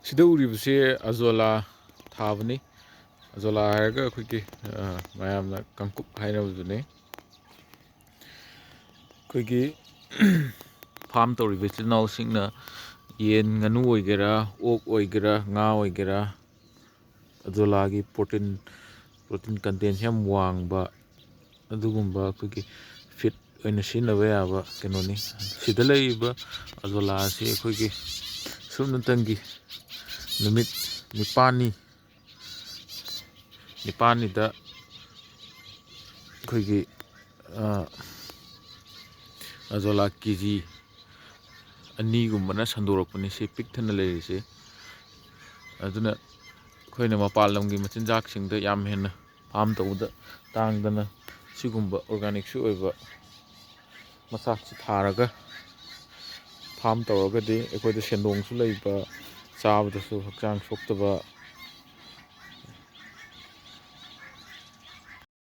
ꯁꯤꯗ ꯎꯔꯤꯕꯁꯦ ꯑꯖꯣꯂꯥ ꯊꯥꯕꯅꯤ ꯑꯖꯣꯂꯥ ꯍꯥꯏꯔꯒ ꯑꯩꯈꯣꯏꯒꯤ ꯃꯌꯥꯝꯅ ꯀꯪꯀꯨꯞ ꯍꯥꯏꯅꯕꯗꯨꯅꯤ ꯑꯩꯈꯣꯏꯒꯤ ꯐꯥꯝ ꯇꯧꯔꯤꯕ ꯏꯆꯤꯜ ꯏꯅꯥꯎꯁꯤꯡꯅ ꯌꯦꯟ ꯉꯥꯅꯨ ꯑꯣꯏꯒꯦꯔꯥ ꯑꯣꯛ ꯑꯣꯏꯒꯦꯔꯥ ꯉꯥ ꯑꯣꯏꯒꯦꯔꯥ ꯑꯖꯣꯂꯥꯒꯤ ꯄ꯭ꯔꯣꯇꯤꯟ ꯀꯟꯇꯦꯟꯁꯤ ꯌꯥꯝ ꯋꯥꯡꯕ ꯑꯗꯨꯒꯨꯝꯕ ꯑꯩꯈꯣꯏꯒꯤ ꯐꯤꯠ ꯑꯣꯏꯅ ꯁꯤꯖꯤꯟꯅꯕ ꯌꯥꯕ ꯀꯩꯅꯣꯅꯤ ꯁꯤꯗ ꯂꯩꯔꯤꯕ ꯑꯖꯣꯂꯥ ꯑꯁꯤ ꯑꯩꯈꯣꯏꯒꯤ ꯁꯨꯞꯅꯇꯪꯒꯤ ꯅꯨꯃꯤꯠ ꯅꯤꯄꯥꯜꯅꯤꯗ ꯑꯩꯈꯣꯏꯒꯤ ꯑꯖꯣꯂꯥ KG 2ꯒꯨꯝꯕꯅ ꯁꯟꯗꯣꯔꯛꯄꯅꯤ ꯁꯤ ꯄꯤꯛꯊꯟꯅ ꯂꯩꯔꯤꯁꯦ ꯑꯗꯨꯅ ꯑꯩꯈꯣꯏꯅ ꯃꯄꯥꯟ ꯂꯝꯒꯤ ꯃꯆꯤꯟꯖꯥꯛꯁꯤꯡꯗ ꯌꯥꯝ ꯍꯦꯟꯅ ꯐꯥꯝ ꯇꯧꯕꯗ ꯇꯥꯡꯗꯅ ꯁꯤꯒꯨꯝꯕ ꯑꯣꯔꯒꯥꯅꯤꯛꯁꯨ ꯑꯣꯏꯕ ꯃꯆꯥꯛꯁꯤ ꯊꯥꯔꯒ ꯐꯥꯝ ꯇꯧꯔꯒꯗꯤ ꯑꯩꯈꯣꯏꯗ ꯁꯦꯟꯗꯣꯡꯁꯨ ꯂꯩꯕ ꯆꯥꯕꯗꯁꯨ ꯍꯛꯆꯥꯡ ꯁꯣꯛꯇꯕ